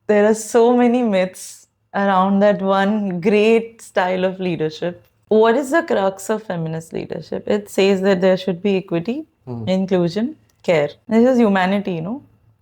There are so many myths around that one great style of leadership. What is the crux of feminist leadership? It says that there should be equity, inclusion, care. This is humanity,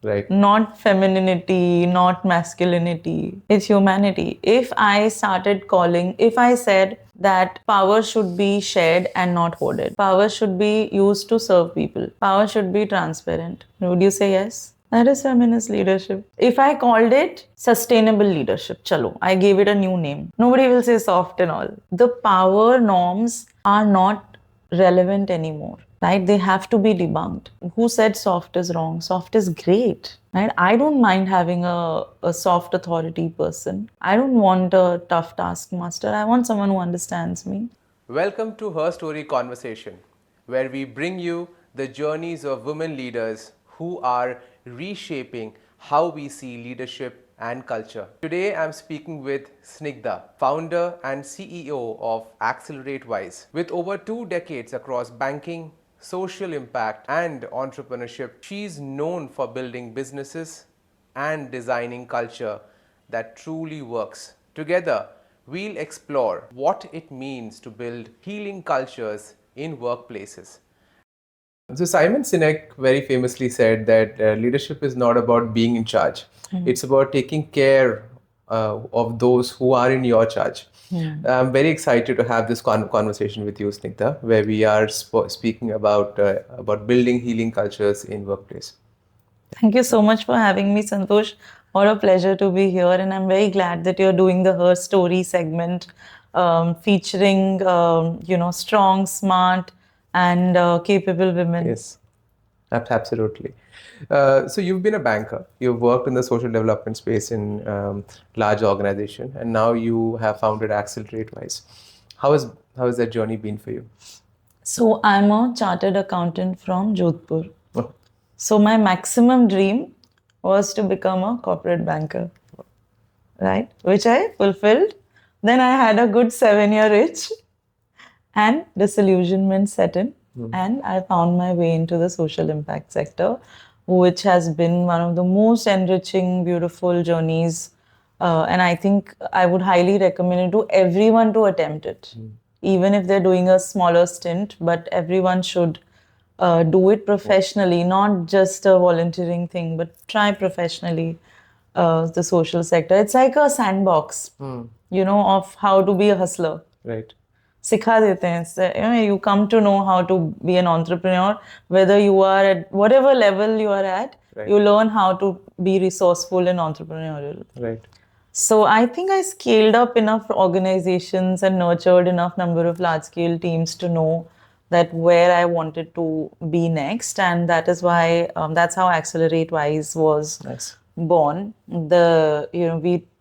Right. Not femininity, not masculinity. It's humanity. If I said that power should be shared and not hoarded, power should be used to serve people, power should be transparent, would you say yes? That is feminist leadership. If I called it sustainable leadership, chalo, I gave it a new name. Nobody will say soft and all. The power norms are not relevant anymore, right? They have to be debunked. Who said soft is wrong? Soft is great, right? I don't mind having a soft authority person. I don't want a tough taskmaster. I want someone who understands me. Welcome to Her Story Conversation, where we bring you the journeys of women leaders who are reshaping how we see leadership and culture. Today I'm speaking with Snigdha, founder and CEO of Accelerate Wise. With over 2 decades across banking, social impact, and entrepreneurship, she's known for building businesses and designing culture that truly works. Together, we'll explore what it means to build healing cultures in workplaces. So, Simon Sinek very famously said that leadership is not about being in charge, it's about taking care of those who are in your charge. I'm very excited to have this conversation with you, Snigdha, where we are speaking about building healing cultures in workplace. Thank you so much for having me, Santosh. What a pleasure to be here. And I'm very glad that you're doing the Her Story segment, featuring, strong, smart, and capable women. Yes, absolutely. So you've been a banker. You've worked in the social development space in large organization, and now you have founded Accelerate Wise. How has that journey been for you? So I'm a chartered accountant from Jodhpur. Oh, So my maximum dream was to become a corporate banker, right? Which I fulfilled. Then I had a good 7 year itch and disillusionment set in. And I found my way into the social impact sector, which has been one of the most enriching, beautiful journeys. And I think I would highly recommend it to everyone to attempt it, even if they're doing a smaller stint, but everyone should do it professionally, not just a volunteering thing, but try professionally the social sector. It's like a sandbox, of how to be a hustler. right. सिखा देते हैं इससे you come to know how to be an entrepreneur, whether you are at whatever level you are at. Right. You learn how to be resourceful and entrepreneurial. Right. So I think I scaled up enough organizations and nurtured enough number of large scale teams to know that where I wanted to be next, and that is why that's how Accelerate Wise was Nice. born.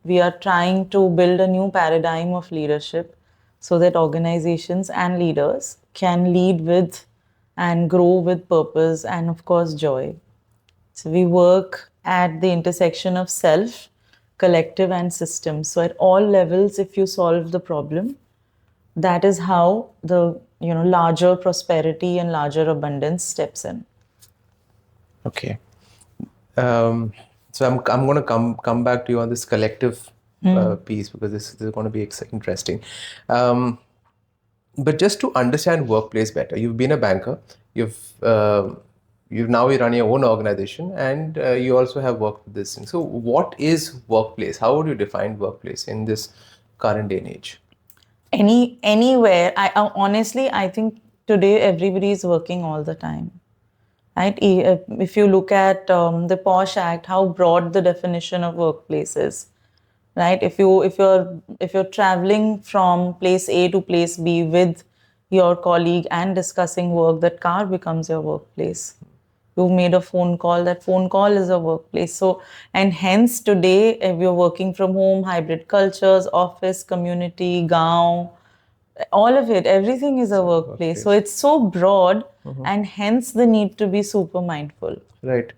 We are trying to build a new paradigm of leadership so that organizations and leaders can lead with and grow with purpose and, of course, joy. So we work at the intersection of self, collective, and system. So at all levels, if you solve the problem, that is how the larger prosperity and larger abundance steps in. Okay. So I'm going to come back to you on this collective piece, because this is going to be interesting. But just to understand workplace better, you've been a banker, you've now you run your own organization, and you also have worked with this thing. So what is workplace? How would you define workplace in this current day and age? Anywhere. Honestly, I think today everybody is working all the time, right? If you look at the Posh Act, how broad the definition of workplace is, right? If you're traveling from place A to place B with your colleague and discussing work, that car becomes your workplace. You made a phone call, that phone call is a workplace. So, and hence today, if you're working from home, hybrid cultures, office, community, gaon, all of it, everything is a workplace. So it's so broad, and hence the need to be super mindful. Right.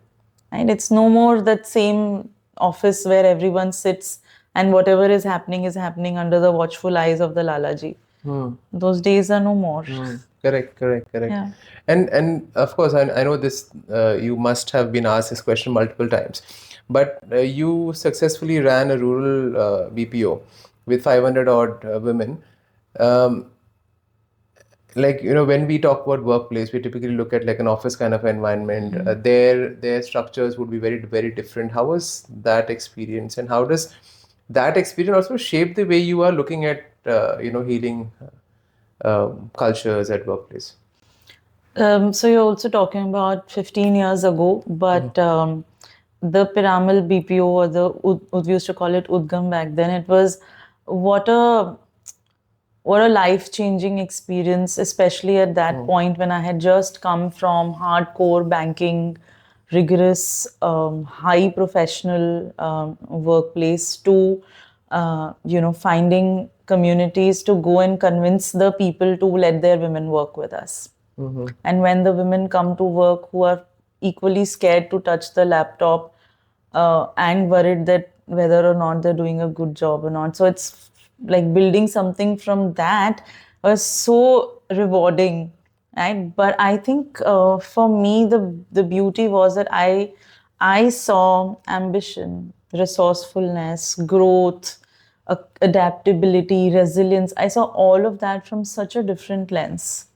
Right? It's no more that same office where everyone sits and whatever is happening under the watchful eyes of the Lalaji. Those days are no more. Correct. Yeah. And of course, I know this. You must have been asked this question multiple times. But you successfully ran a rural BPO with 500 odd women. Um, like, when we talk about workplace, we typically look at like an office kind of environment. Their structures would be very, very different. How was that experience, and how does that experience also shape the way you are looking at healing cultures at workplace? So you're also talking about 15 years ago, but the Piramal BPO, or we used to call it Udgam back then, it was what a what a life-changing experience, especially at that point when I had just come from hardcore banking, rigorous, high professional workplace to, finding communities to go and convince the people to let their women work with us. And when the women come to work who are equally scared to touch the laptop and worried that whether or not they're doing a good job or not. So it's like building something from that was so rewarding, right? But I think for me, the beauty was that I saw ambition, resourcefulness, growth, adaptability, resilience. I saw all of that from such a different lens.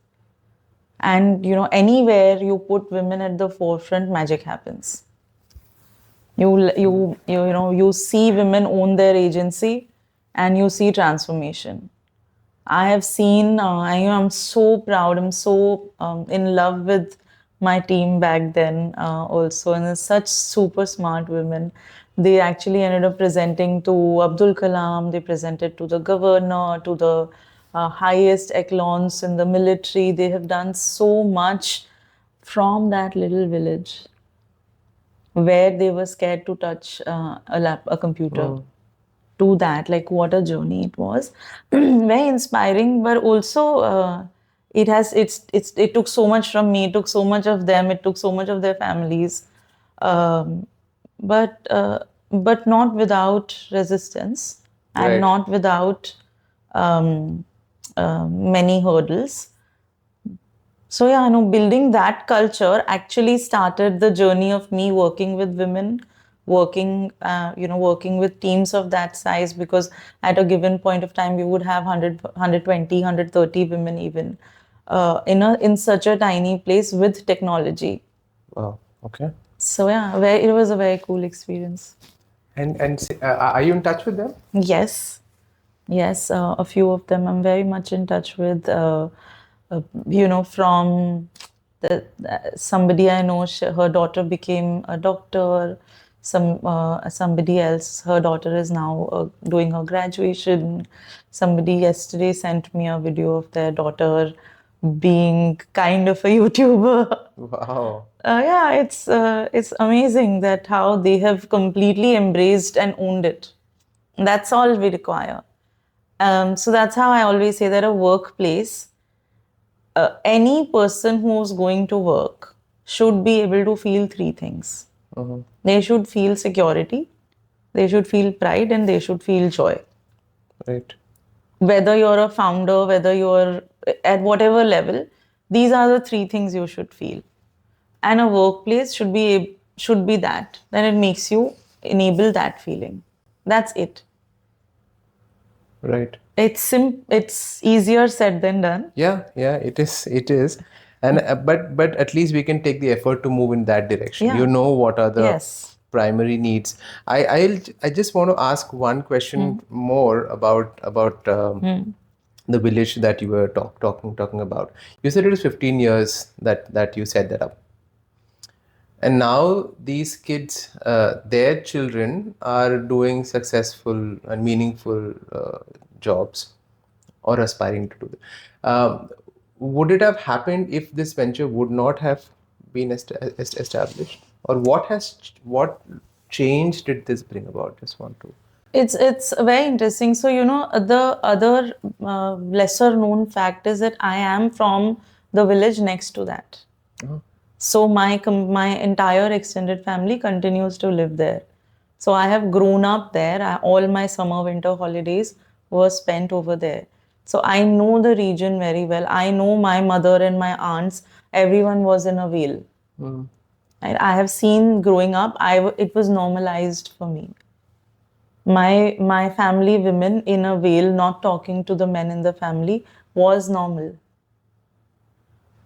And anywhere you put women at the forefront, magic happens. You see women own their agency, and you see transformation. I have seen. I am so proud. I'm so in love with my team back then. Also, and they're such super smart women. They actually ended up presenting to Abdul Kalam. They presented to the governor, to the highest echelons in the military. They have done so much from that little village where they were scared to touch a computer. To that, like what a journey it was. Very inspiring, but also it took so much from me, it took so much of them, it took so much of their families, um, but not without resistance, and Right. not without um, many hurdles. So yeah, building that culture actually started the journey of me working with women, working with teams of that size, because at a given point of time we would have 100, women even in such a tiny place with technology. Wow. Okay. So yeah, it was a very cool experience. And are you in touch with them? Yes. Yes, a few of them I'm very much in touch with. From somebody I know, her daughter became a doctor. Somebody else, her daughter is now doing her graduation. Somebody yesterday sent me a video of their daughter being kind of a YouTuber. Wow. Yeah, it's amazing that how they have completely embraced and owned it. That's all we require. So that's how I always say that a workplace, any person who's going to work should be able to feel three things. They should feel security, they should feel pride, and they should feel joy. Right. Whether you're a founder, whether you're at whatever level, these are the three things you should feel. And a workplace should be that. Then it makes you enable that feeling. That's it. Right. It's easier said than done. Yeah, it is. It is. And but at least we can take the effort to move in that direction. Yeah. What are the Yes. primary needs. I just want to ask one question more about the village that you were talking about. You said it was 15 years that you set that up. And now these kids, their children are doing successful and meaningful jobs, or aspiring to do that. Would it have happened if this venture would not have been established, or what change did this bring about? Just want to. It's very interesting. So the other lesser known fact is that I am from the village next to that. So my entire extended family continues to live there. So I have grown up there. All my summer winter holidays were spent over there. So I know the region very well. I know my mother and my aunts. Everyone was in a whale. I have seen growing up, it was normalized for me. My family women in a veil not talking to the men in the family was normal.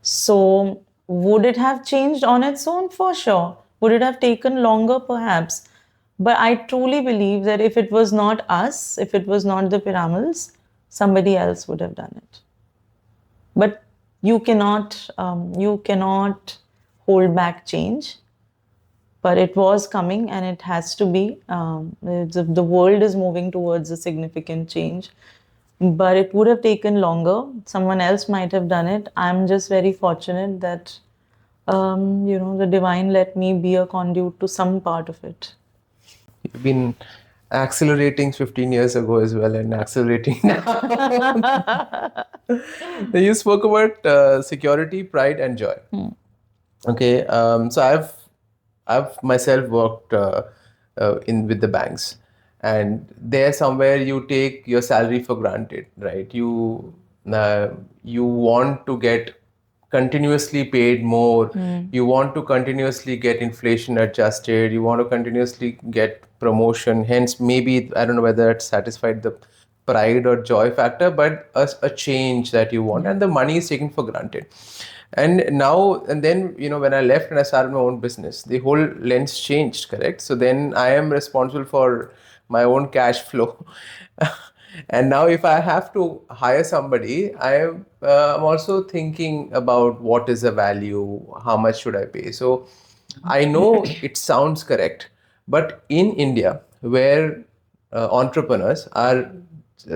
So would it have changed on its own? For sure. Would it have taken longer? Perhaps. But I truly believe that if it was not us, if it was not the Piramals, somebody else would have done it. But you cannot hold back change. But it was coming, and it has to be. The world is moving towards a significant change, but it would have taken longer. Someone else might have done it. I'm just very fortunate that the divine let me be a conduit to some part of it. You've been accelerating 15 years ago as well and accelerating now. You spoke about security, pride, and joy. Okay, so I've myself worked in with the banks, and there somewhere you take your salary for granted, right? You want to get continuously paid more. You want to continuously get inflation adjusted. You want to continuously get promotion. Hence, maybe I don't know whether it satisfied the pride or joy factor, but a change that you want, and the money is taken for granted. And now and then, when I left and I started my own business, the whole lens changed, correct? So then I am responsible for my own cash flow. And now if I have to hire somebody, I'm also thinking about what is the value, how much should I pay. So I know it sounds correct, but in India, where entrepreneurs are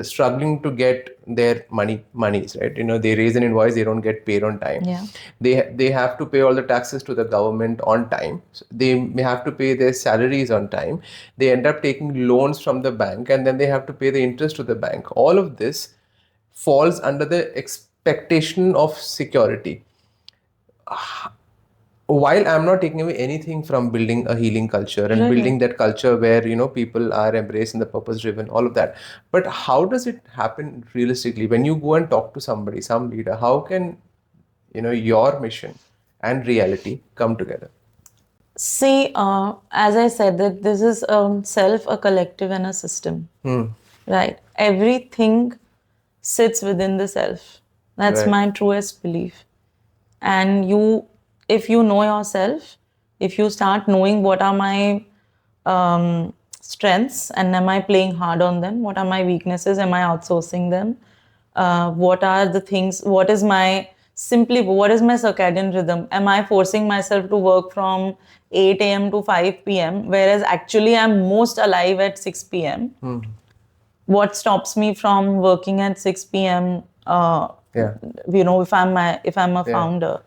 struggling to get their monies, right? They raise an invoice, they don't get paid on time. Yeah. They have to pay all the taxes to the government on time. So they may have to pay their salaries on time. They end up taking loans from the bank, and then they have to pay the interest to the bank. All of this falls under the expectation of security. While I'm not taking away anything from building a healing culture and building that culture where people are embraced and the purpose driven, all of that, but how does it happen realistically when you go and talk to somebody, some leader? How can your mission and reality come together? See, as I said, that this is self, a collective, and a system. Right? Everything sits within the self. That's Right. my truest belief. And if you know yourself, if you start knowing what are my strengths and am I playing hard on them, what are my weaknesses, am I outsourcing them, what are the things, what is my circadian rhythm, am I forcing myself to work from 8 a.m. to 5 p.m. whereas actually I'm most alive at 6 p.m. What stops me from working at 6 p.m. Yeah. If I'm a founder,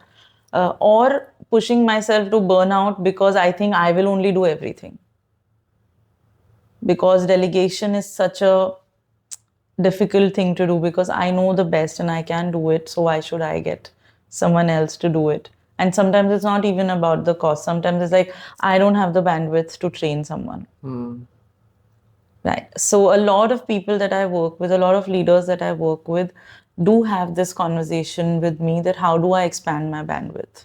or pushing myself to burnout because I think I will only do everything, because delegation is such a difficult thing to do, because I know the best and I can do it, so why should I get someone else to do it? And sometimes it's not even about the cost. Sometimes it's like I don't have the bandwidth to train someone. Right. So a lot of people that I work with, a lot of leaders that I work with, do have this conversation with me that how do I expand my bandwidth?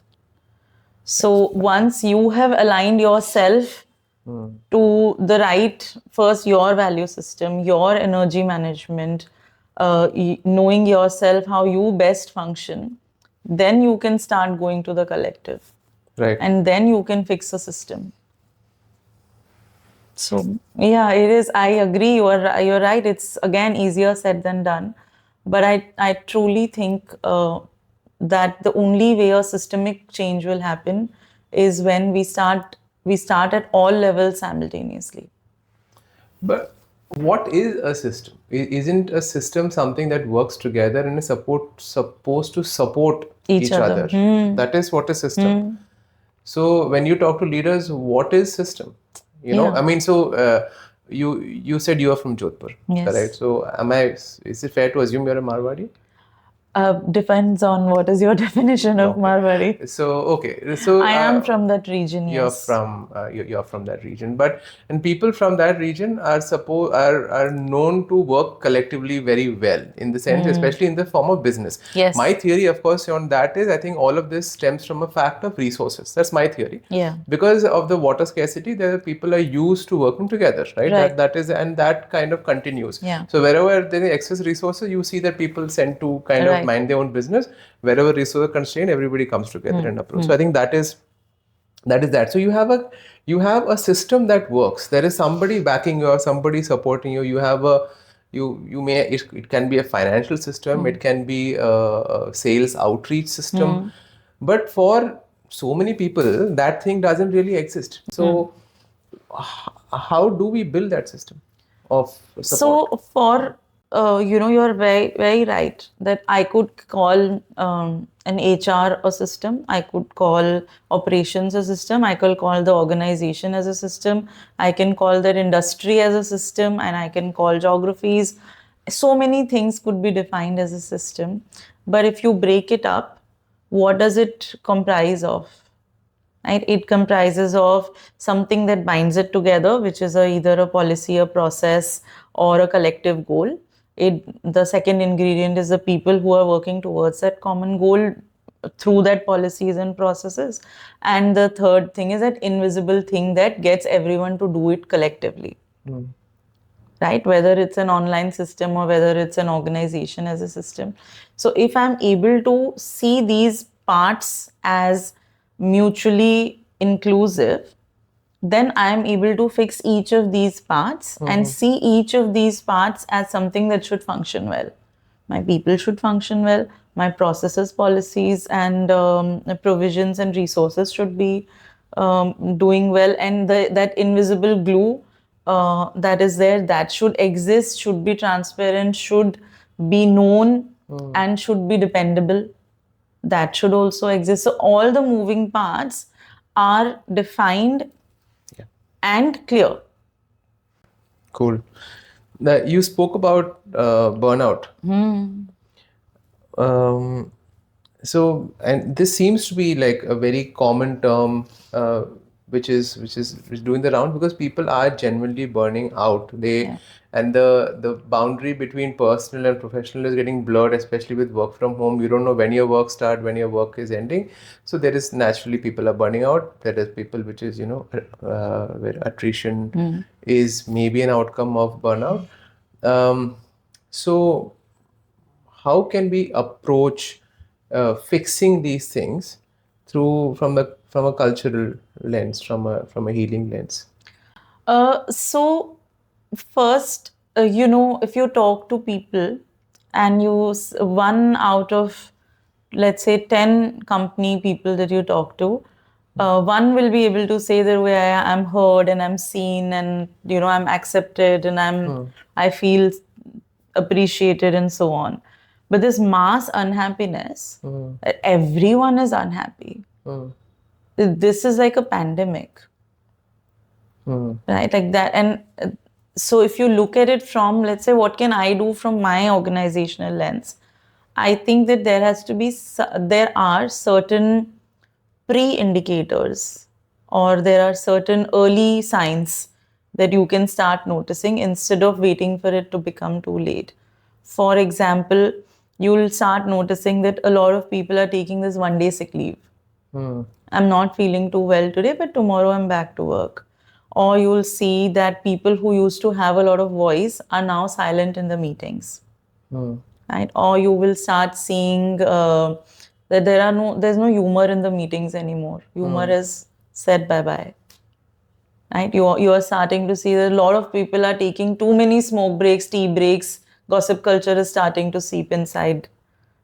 So once you have aligned yourself to the right, first your value system, your energy management, knowing yourself how you best function, then you can start going to the collective. Right. And then you can fix a system. So yeah, it is. I agree. You're right. It's again easier said than done, but I truly think that the only way a systemic change will happen is when we start at all levels simultaneously. But what is a system? Isn't a system something that works together and is supposed to support Each other. That is what a system. So when you talk to leaders, what is system? Yeah. I mean, so you said you are from Jodhpur, Yes. correct? So is it fair to assume you're a Marwadi? Depends on what is your definition of Okay. Marwari. So okay, so I am from that region, you're yes. from you're from that region, but and people from that region are known to work collectively very well in the sense, especially in the form of business. Yes. My theory, of course, on that is I think all of this stems from a fact of resources. That's my theory. Yeah. Because of the water scarcity, the people are used to working together, right? Right. That is, and that kind of continues. Yeah. So wherever there is excess resources, you see that people tend to kind of Right. mind their own business. Wherever resources are constrained, everybody comes together and approach. So I think that is that. So you have a system that works. There is somebody backing you or somebody supporting you. You have a you may it can be a financial system, it can be a sales outreach system, but for so many people that thing doesn't really exist. So how do we build that system of support? So for you're very very right that I could call an HR a system. I could call operations a system. I could call the organization as a system. I can call that industry as a system, and I can call geographies. So many things could be defined as a system. But if you break it up, what does it comprise of? Right? It comprises of something that binds it together, which is either a policy, a process, or a collective goal. The second ingredient is the people who are working towards that common goal through that policies and processes. And the third thing is that invisible thing that gets everyone to do it collectively. Right? Whether it's an online system or whether it's an organization as a system. So if I'm able to see these parts as mutually inclusive, then I'm able to fix each of these parts and see each of these parts as something that should function well. My people should function well. My processes, policies, and provisions and resources should be doing well. And that invisible glue that is there, that should exist, should be transparent, should be known, and should be dependable. That should also exist. So all the moving parts are defined and clear. Cool. Now, you spoke about burnout. So, and this seems to be like a very common term, which is doing the round because people are genuinely burning out. And the boundary between personal and professional is getting blurred, especially with work from home. You don't know when your work start, when your work is ending. So there is naturally people are burning out. There is people which is where attrition is maybe an outcome of burnout. So how can we approach fixing these things from a cultural lens, from a healing lens? So first, if you talk to people and one out of, let's say, 10 company people that you talk to, one will be able to say that way I'm heard and I'm seen and, I'm accepted and I feel appreciated and so on. But this mass unhappiness, that everyone is unhappy. This is like a pandemic. Right, like that. And so if you look at it from, let's say, what can I do from my organizational lens, I think that there are certain pre-indicators or there are certain early signs that you can start noticing instead of waiting for it to become too late. For example, you'll start noticing that a lot of people are taking this one day sick leave. I'm not feeling too well today, but tomorrow I'm back to work. Or you'll see that people who used to have a lot of voice are now silent in the meetings. Right? Or you will start seeing that there's no humor in the meetings anymore. Humor is said bye-bye. Right? You are starting to see that a lot of people are taking too many smoke breaks, tea breaks. Gossip culture is starting to seep inside.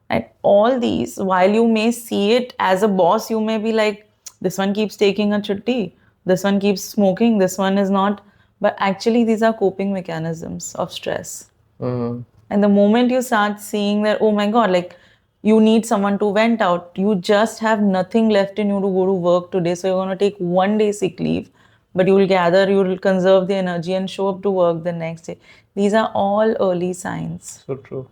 Right? All these, while you may see it as a boss, you may be like, this one keeps taking a chutti, this one keeps smoking, this one is not. But actually, these are coping mechanisms of stress. And the moment you start seeing that, oh my God, like you need someone to vent out, you just have nothing left in you to go to work today. So you're going to take one day sick leave, but you will conserve the energy and show up to work the next day. These are all early signs. So true.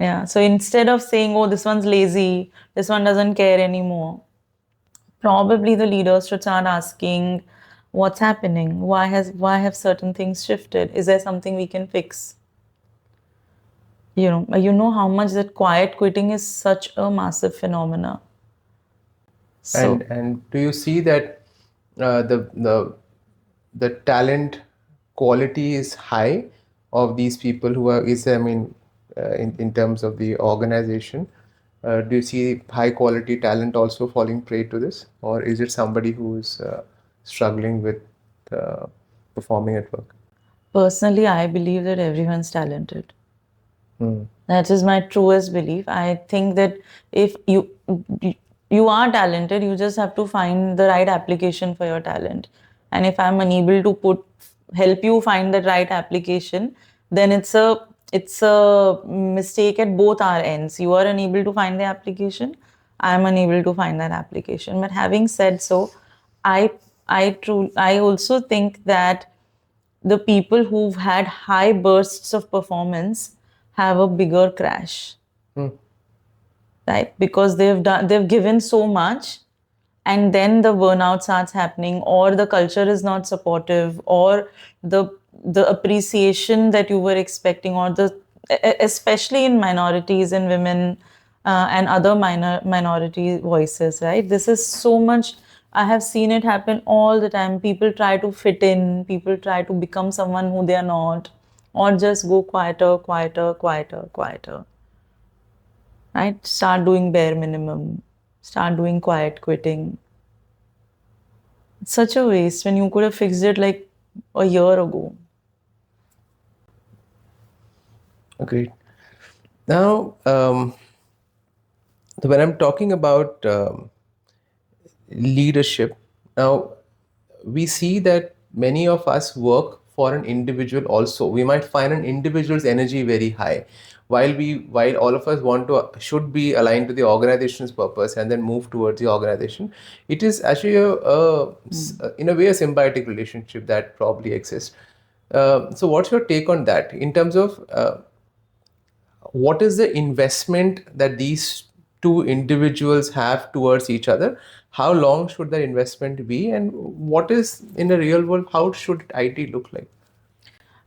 Yeah. So instead of saying, oh, this one's lazy, this one doesn't care anymore, probably the leaders should start asking, what's happening? Why have certain things shifted? Is there something we can fix? You know how much that quiet quitting is such a massive phenomena. So And do you see that the talent quality is high of these people who are is I mean in terms of the organization, do you see high quality talent also falling prey to this, or is it somebody who is struggling with performing at work? personally, I believe that everyone's talented. Hmm. That is my truest belief. I think that if you are talented, you just have to find the right application for your talent. And if I'm unable to help you find the right application, then it's a mistake at both our ends. You are unable to find the application. I'm unable to find that application. But having said so, I I also think that the people who've had high bursts of performance have a bigger crash, Hmm. right? Because they've given so much, and then the burnout starts happening, or the culture is not supportive, or the the appreciation that you were expecting, or especially in minorities and women, and other minority voices, right? This is so much. I have seen it happen all the time. People try to fit in, people try to become someone who they are not, or just go quieter, quieter, quieter, quieter, right? Start doing bare minimum, start doing quiet quitting. It's such a waste when you could have fixed it like a year ago. Agreed. Now, when I'm talking about leadership, now we see that many of us work for an individual also. We might find an individual's energy very high, while all of us want to should be aligned to the organization's purpose and then move towards the organization. It is actually in a way a symbiotic relationship that probably exists. So what's your take on that in terms of what is the investment that these two individuals have towards each other? How long should that investment be, and what is in the real world, how should IT look like?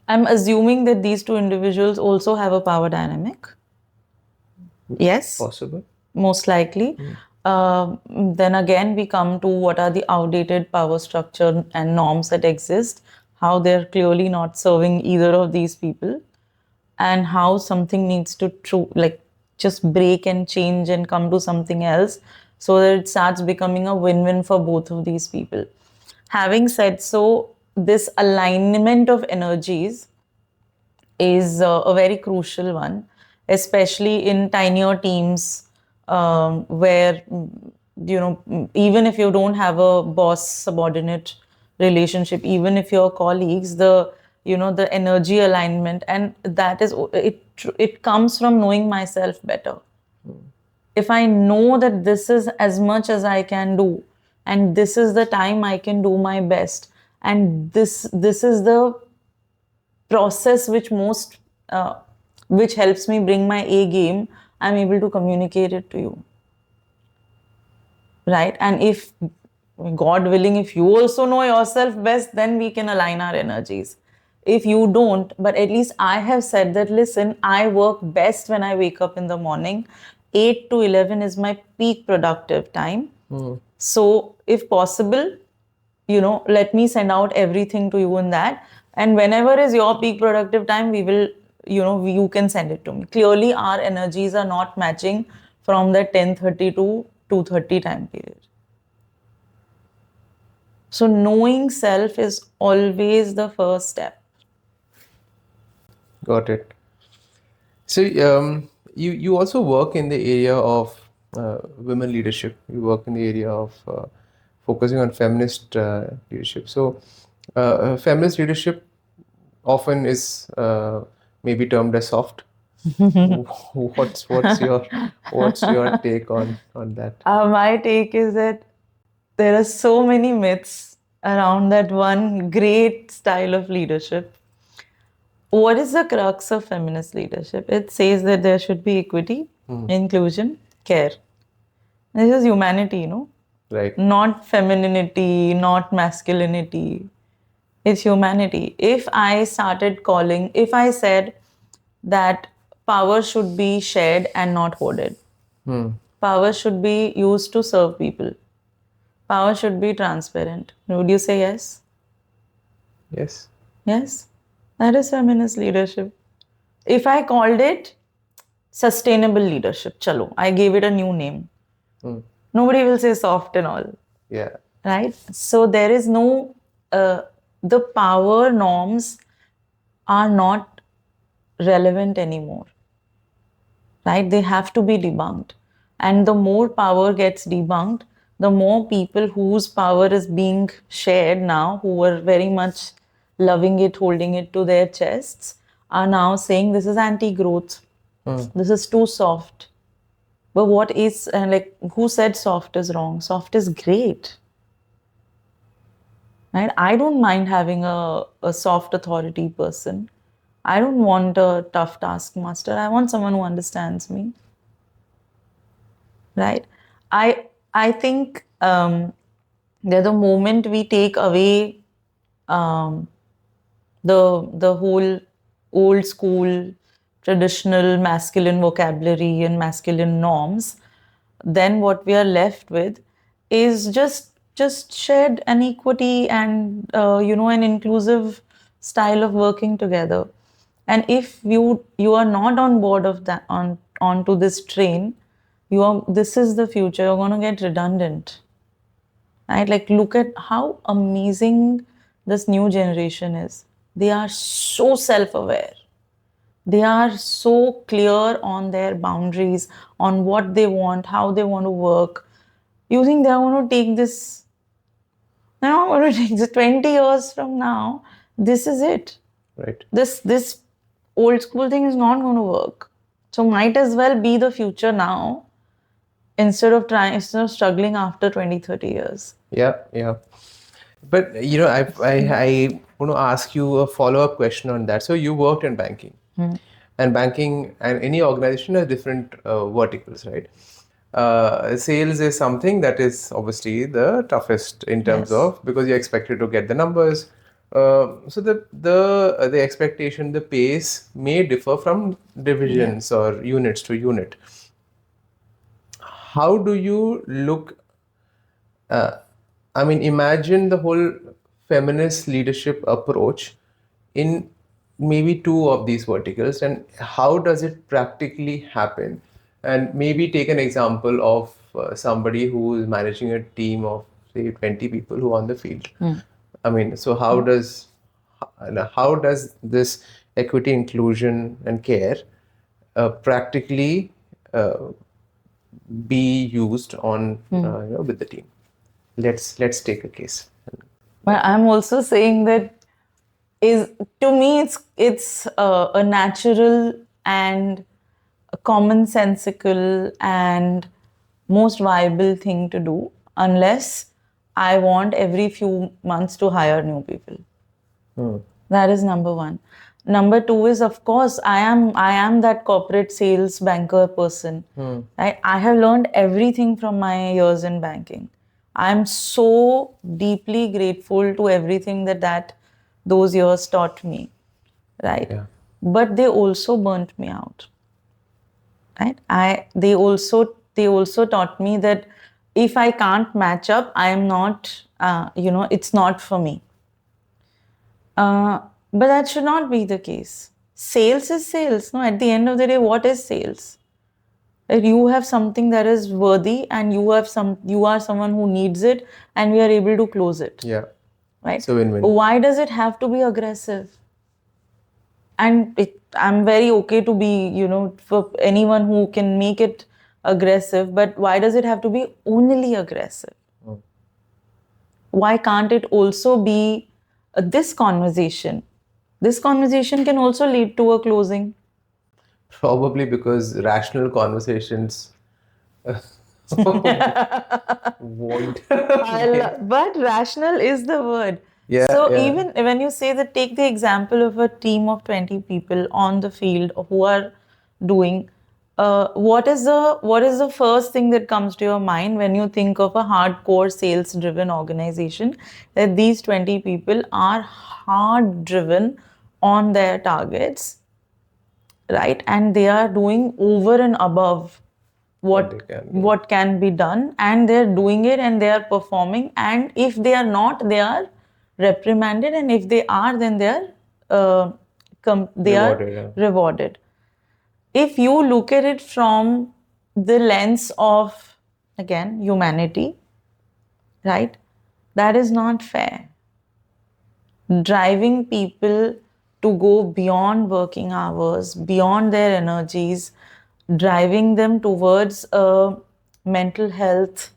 I'm assuming that these two individuals also have a power dynamic. Yes, Possible. most likely. Then again, we come to what are the outdated power structure and norms that exist, how they're clearly not serving either of these people, and how something needs to like just break and change and come to something else, so that it starts becoming a win-win for both of these people. Having said so, this alignment of energies is a very crucial one, especially in tinier teams, where even if you don't have a boss subordinate relationship, even if you're colleagues, the energy alignment, and that is it comes from knowing myself better. If I know that this is as much as I can do, and this is the time I can do my best, and this is the process which helps me bring my A game, I'm able to communicate it to you, right? And if, God willing, if you also know yourself best, then we can align our energies. If you don't, but at least I have said that, listen, I work best when I wake up in the morning. 8 to 11 is my peak productive time. So if possible, let me send out everything to you in that. And whenever is your peak productive time, we will, you can send it to me. Clearly, our energies are not matching from the 10:30 to 2:30 time period. So knowing self is always the first step. Got it. So you also work in the area of women leadership. You work in the area of focusing on feminist leadership. So feminist leadership often is maybe termed as soft. What's your take on that? My take is that there are so many myths around that one great style of leadership. what is the crux of feminist leadership? It says that there should be equity, inclusion, care. This is humanity, Right. not femininity, not masculinity. It's humanity. If I said that power should be shared and not hoarded, power should be used to serve people, power should be transparent, would you say yes? Yes. Yes, that is feminist leadership. If I called it sustainable leadership, chalo, I gave it a new name. Nobody will say soft and all. Yeah. Right? So there is no, the power norms are not relevant anymore. Right? They have to be debunked. And the more power gets debunked, the more people whose power is being shared now, who were very much loving it, holding it to their chests, are now saying this is anti-growth. This is too soft. But what is, who said soft is wrong? Soft is great. Right? I don't mind having a soft authority person. I don't want a tough taskmaster. I want someone who understands me. Right? I think that the moment we take away um, the whole old school traditional masculine vocabulary and masculine norms, then what we are left with is just shared an equity and an inclusive style of working together. And if you are not on board of that, onto this train, this is the future, you're going to get redundant. Right? Like, look at how amazing this new generation is. They are so self-aware. They are so clear on their boundaries, on what they want, how they want to work. You think they're going to take this, they're not going to take this 20 years from now. This is it. Right. This old school thing is not going to work. So might as well be the future now instead of struggling after 20, 30 years. Yeah, yeah. But I want to ask you a follow-up question on that. So you worked in banking, and banking and any organization has different verticals, right? Sales is something that is obviously the toughest in terms Yes. of, because you're expected to get the numbers. So the expectation, the pace may differ from divisions or units to unit. How do you look? I mean, imagine the whole feminist leadership approach in maybe two of these verticals, and how does it practically happen? And maybe take an example of somebody who is managing a team of, say, 20 people who are on the field. I mean, so how does this equity, inclusion, and care practically be used on with the team? Let's take a case. But I'm also saying that is, to me, it's a natural and a commonsensical and most viable thing to do, unless I want every few months to hire new people. That is number one. Number two is, of course, I am that corporate sales banker person. I have learned everything from my years in banking. I'm so deeply grateful to everything that those years taught me. Right? Yeah. But they also burnt me out. Right? They also taught me that if I can't match up, I am not, it's not for me. But that should not be the case. Sales is sales. No, at the end of the day, what is sales? That you have something that is worthy, and you are someone who needs it, and we are able to close it. Yeah. Right? So win-win. Why does it have to be aggressive? And I'm very okay to be, for anyone who can make it aggressive, but why does it have to be only aggressive? Why can't it also be this conversation? This conversation can also lead to a closing. Probably because rational conversations won't. But rational is the word. Yeah, So yeah. even when you say that, take the example of a team of 20 people on the field who are doing, what is the first thing that comes to your mind when you think of a hardcore sales driven organization? That these 20 people are hard driven on their targets, right? And they are doing over and above What they what can do. what can be done, and they're doing it and they are performing, and if they are not, they are reprimanded, and if they are, then they are Rewarded, yeah. rewarded. If you look at it from the lens of, again, humanity, right, that is not fair. Driving people to go beyond working hours, beyond their energies, driving them towards a mental health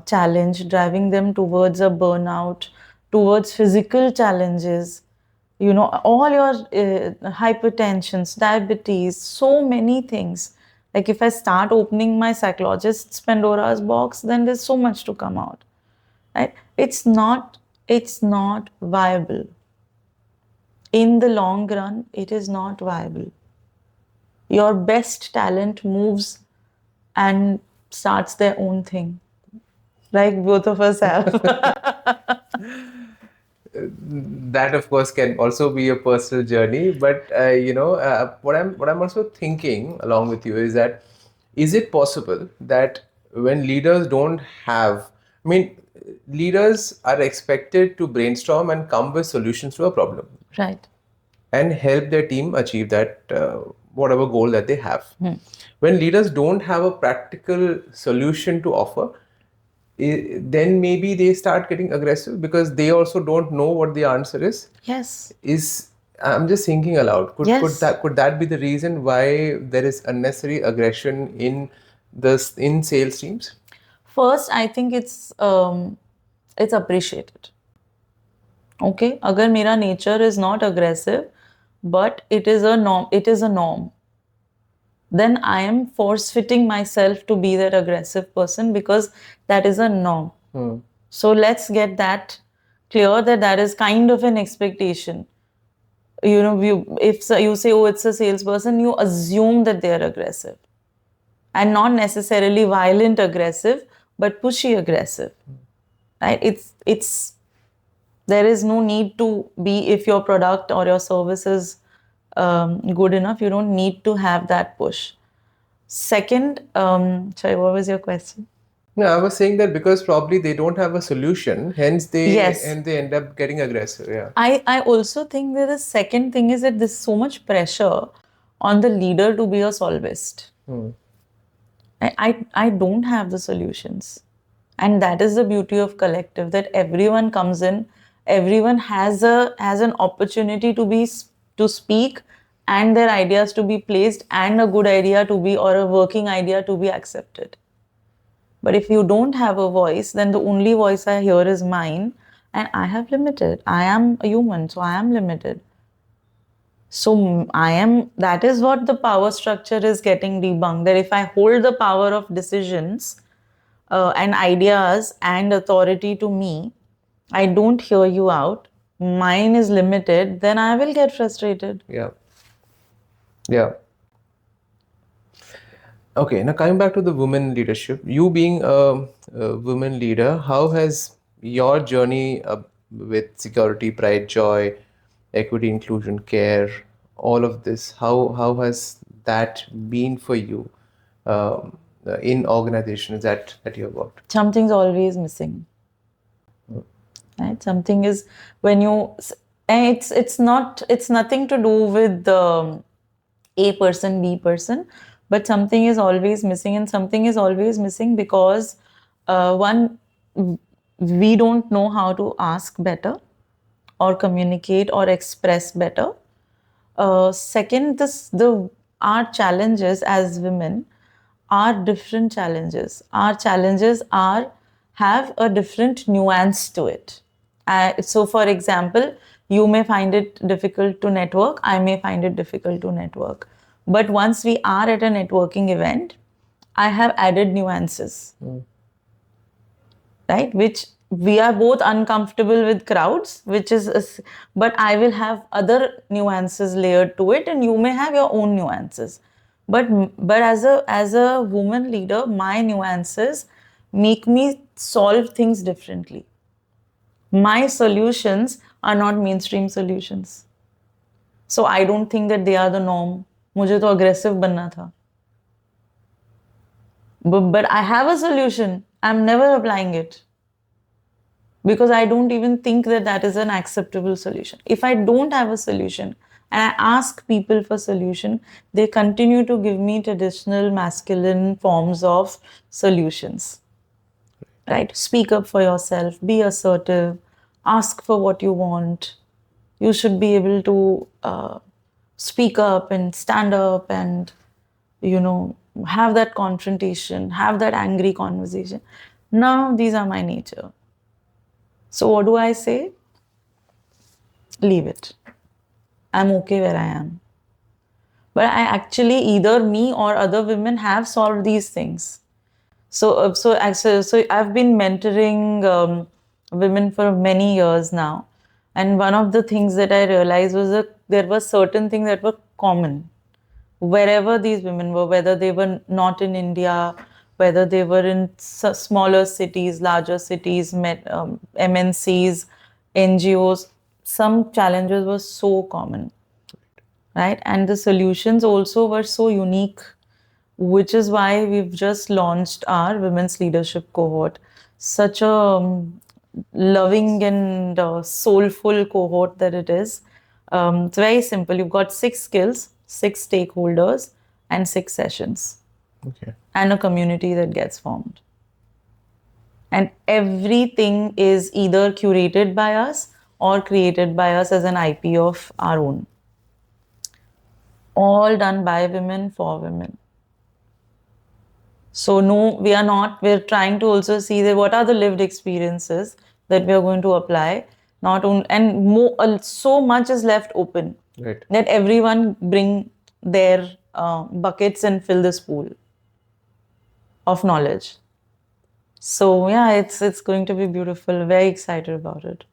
challenge, driving them towards a burnout, towards physical challenges, all your hypertensions, diabetes, so many things. Like if I start opening my psychologist's Pandora's box, then there's so much to come out, right? It's not viable. In the long run, it is not viable. Your best talent moves and starts their own thing, like both of us have. That of course can also be a personal journey, but what I'm also thinking along with you is that, is it possible that when leaders don't have, I mean, leaders are expected to brainstorm and come with solutions to a problem Right. and help their team achieve that whatever goal that they have. When leaders don't have a practical solution to offer, then maybe they start getting aggressive because they also don't know what the answer is. Yes. I'm just thinking aloud. Could Yes. that be the reason why there is unnecessary aggression in sales teams? First, I think it's appreciated. Okay, agar mera nature is not aggressive, but it is a norm, then I am force fitting myself to be that aggressive person because that is a norm. So let's get that clear, that that is kind of an expectation. If you say, oh, it's a salesperson, you assume that they are aggressive, and not necessarily violent aggressive, but pushy aggressive, right? It's there is no need to be, if your product or your service is good enough, you don't need to have that push. Second, sorry, what was your question? No, I was saying that because probably they don't have a solution, hence Yes. they end up getting aggressive. Yeah. I also think that the second thing is that there's so much pressure on the leader to be a solvist. I don't have the solutions. And that is the beauty of collective, that everyone comes in, everyone has an opportunity to speak, and their ideas to be placed, and a good idea to be, or a working idea to be accepted. But if you don't have a voice, then the only voice I hear is mine, and I have limited. I am a human, so I am limited. So that is what the power structure is getting debunked. That if I hold the power of decisions and ideas and authority to me, I don't hear you out, mine is limited, then I will get frustrated. Yeah. Yeah. Okay, now coming back to the women leadership, you being a women leader, how has your journey with security, pride, joy, equity, inclusion, care, all of this, how has that been for you in organizations that you have worked? Something's always missing. Right? Something is, when you, and it's nothing to do with A person, B person, but something is always missing, and something is always missing because one, we don't know how to ask better, or communicate, or express better. Second, our challenges as women are different challenges. Our challenges have a different nuance to it. So, for example, you may find it difficult to network. I may find it difficult to network. But once we are at a networking event, I have added nuances, right? Which we are both uncomfortable with crowds, which is, but I will have other nuances layered to it, and you may have your own nuances. But as a woman leader, my nuances make me solve things differently. My solutions are not mainstream solutions. So I don't think that they are the norm. मुझे तो aggressive बनना था. But I have a solution. I'm never applying it. Because I don't even think that that is an acceptable solution. If I don't have a solution and I ask people for solution, they continue to give me traditional masculine forms of solutions. Right? Speak up for yourself, be assertive, ask for what you want. You should be able to speak up and stand up and, have that confrontation, have that angry conversation. Now, these are my nature. So what do I say? Leave it. I'm okay where I am. But I actually, either me or other women have solved these things. So I've been mentoring women for many years now, and one of the things that I realized was that there were certain things that were common wherever these women were, whether they were not in India, whether they were in smaller cities, larger cities, MNCs, NGOs. Some challenges were so common, right? And the solutions also were so unique, which is why we've just launched our women's leadership cohort. Such a loving and soulful cohort that it is. It's very simple. You've got 6 skills, 6 stakeholders, and 6 sessions. Okay. And a community that gets formed. And everything is either curated by us or created by us as an IP of our own. All done by women for women. So no, we are not, we're trying to also see that what are the lived experiences that we are going to apply. Not only, and more, so much is left open. Right. That everyone bring their buckets and fill this pool of knowledge. So yeah, it's going to be beautiful. Very excited about it.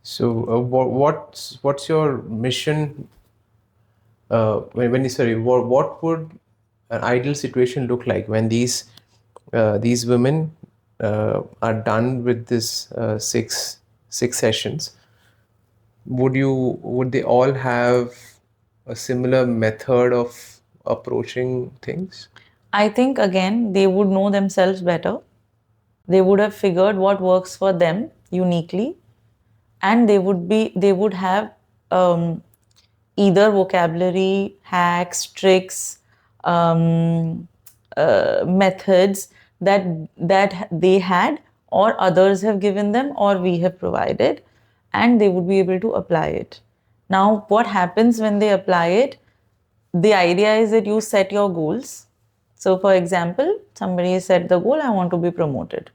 So what's your mission? What would an ideal situation look like when these women are done with this six sessions? Would they all have a similar method of approaching things? I think again, they would know themselves better. They would have figured what works for them uniquely, and they would have either vocabulary, hacks, tricks, methods that they had, or others have given them, or we have provided, and they would be able to apply it. Now, what happens when they apply it? The idea is that you set your goals. So, for example, somebody set the goal, I want to be promoted.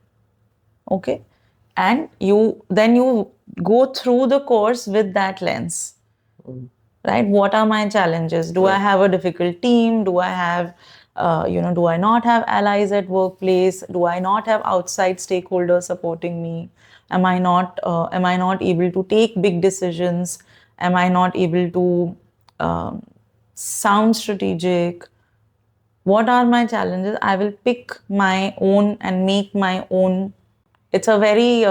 Okay. And you go through the course with that lens. Right? What are my challenges? Do I have a difficult team? Do I have, do I not have allies at workplace? Do I not have outside stakeholders supporting me? Am I not able to take big decisions? Am I not able to sound strategic? What are my challenges? I will pick my own and make my own. It's a very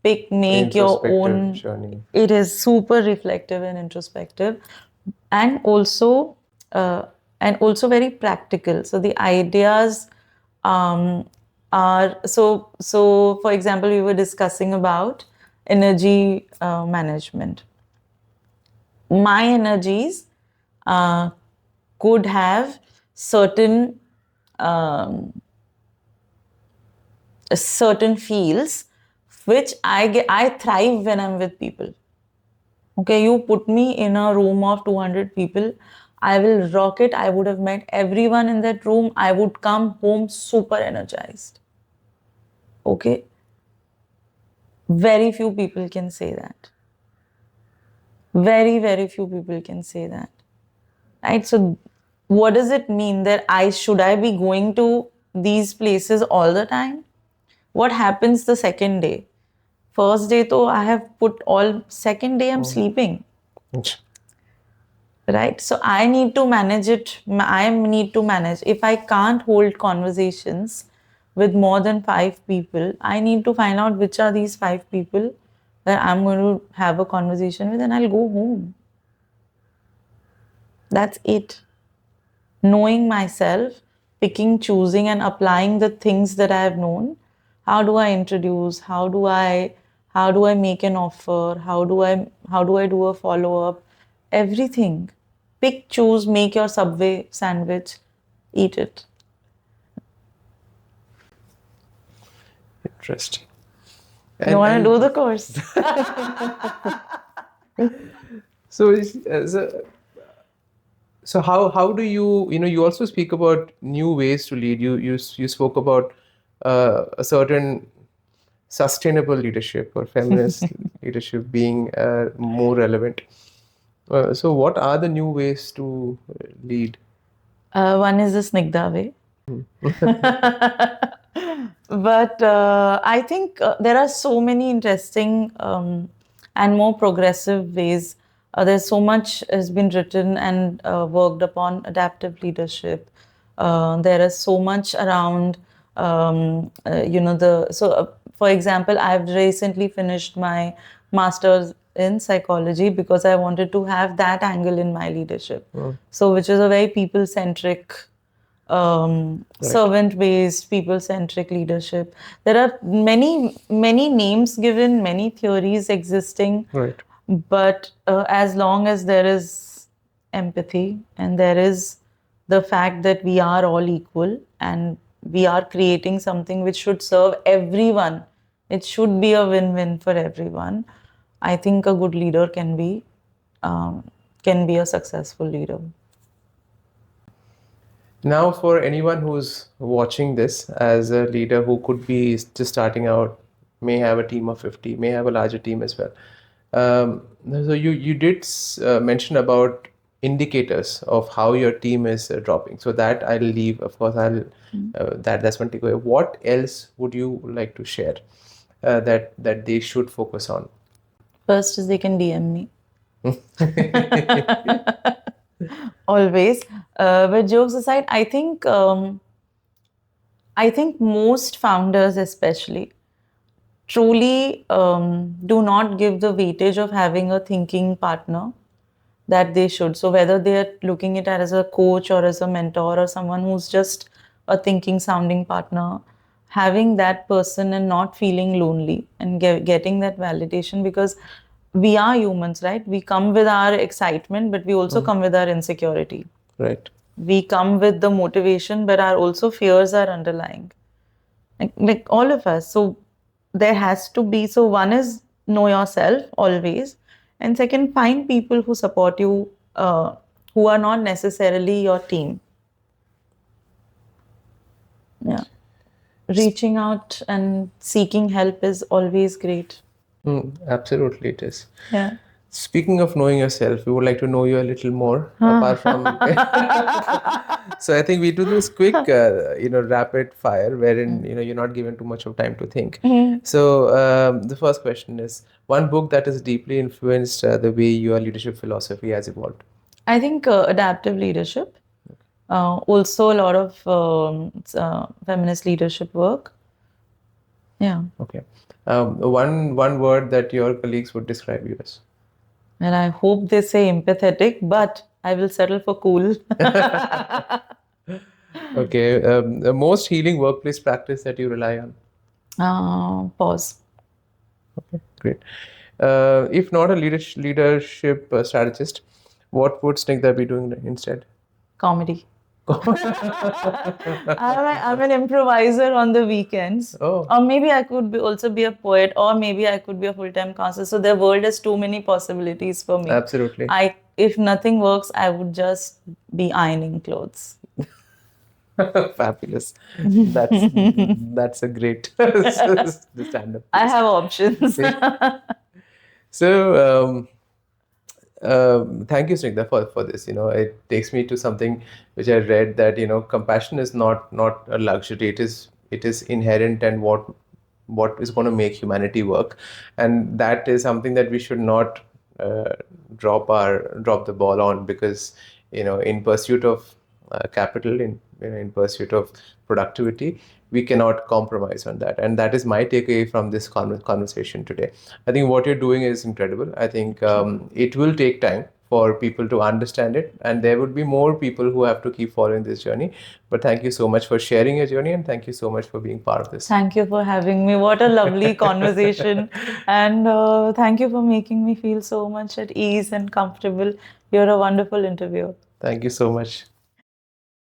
make your own journey. It is super reflective and introspective, and also very practical. So the ideas are so for example, we were discussing about energy management. My energies could have certain fields which I thrive when I'm with people. Okay, you put me in a room of 200 people, I will rock it. I would have met everyone in that room. I would come home super energized. Okay, very few people can say that. Very few people can say that. Right? So what does it mean that should I be going to these places all the time? What happens the second day? First day, though, I have put all. Second day, I'm sleeping. Right? So I need to manage it. I need to manage. If I can't hold conversations with more than 5 people, I need to find out which are these 5 people that I'm going to have a conversation with, and I'll go home. That's it. Knowing myself, picking, choosing, and applying the things that I have known. How do I introduce? How do I make an offer? How do I do a follow-up? Everything. Pick, choose, make your Subway sandwich, eat it. Interesting. You want to do the course? So how do you also speak about new ways to lead. You spoke about a certain sustainable leadership or feminist leadership being more relevant. So what are the new ways to lead? One is the Snigdha way. But I think there are so many interesting and more progressive ways. There's so much has been written and worked upon adaptive leadership. There is so much around, for example, I've recently finished my master's in psychology because I wanted to have that angle in my leadership. So, which is a very people-centric servant-based, people-centric leadership. There are many names given, many theories existing. Right. But as long as there is empathy and there is the fact that we are all equal and we are creating something which should serve everyone, it should be a win-win for everyone. I think a good leader can be a successful leader. Now, for anyone who's watching this as a leader who could be just starting out, may have a team of 50, may have a larger team as well. So you did mention about indicators of how your team is dropping. So that I'll leave. Of course, that's one takeaway. What else would you like to share that they should focus on? First is they can DM me. Always. But jokes aside, I think most founders especially truly do not give the weightage of having a thinking partner that they should. So whether they're looking at it as a coach or as a mentor or someone who's just a thinking sounding partner, having that person and not feeling lonely and getting that validation, because we are humans, right? We come with our excitement, but we also come with our insecurity. Right. We come with the motivation, but our also fears are underlying. Like all of us. So there has to be, so one is know yourself always. And second, find people who support you, who are not necessarily your team. Yeah. Reaching out and seeking help is always great. Absolutely, it is. Yeah. Speaking of knowing yourself, we would like to know you a little more. Apart from, so I think we do this quick, rapid fire, wherein you're not given too much of time to think. So the first question is one book that has deeply influenced the way your leadership philosophy has evolved. I think adaptive leadership. Also, a lot of feminist leadership work. Yeah. Okay. One word that your colleagues would describe you as. And I hope they say empathetic, but I will settle for cool. Okay. The most healing workplace practice that you rely on? Pause. Okay, great. If not a leadership strategist, what would Snigdha be doing instead? Comedy. I'm an improviser on the weekends. Oh. Or maybe I could also be a poet, or maybe I could be a full-time counselor. So the world has too many possibilities for me. Absolutely. If nothing works, I would just be ironing clothes. Fabulous. That's a great stand-up. I have options. So thank you, Snigdha, for this. It takes me to something which I read, that compassion is not a luxury. It is inherent, and what what is going to make humanity work, and that is something that we should not drop the ball on, because in pursuit of capital, in pursuit of productivity, we cannot compromise on that. And that is my takeaway from this conversation today. I think what you're doing is incredible. I think it will take time for people to understand it, and there would be more people who have to keep following this journey. But thank you so much for sharing your journey, and thank you so much for being part of this. Thank you for having me. What a lovely conversation. And thank you for making me feel so much at ease and comfortable. You're a wonderful interviewer. Thank you so much.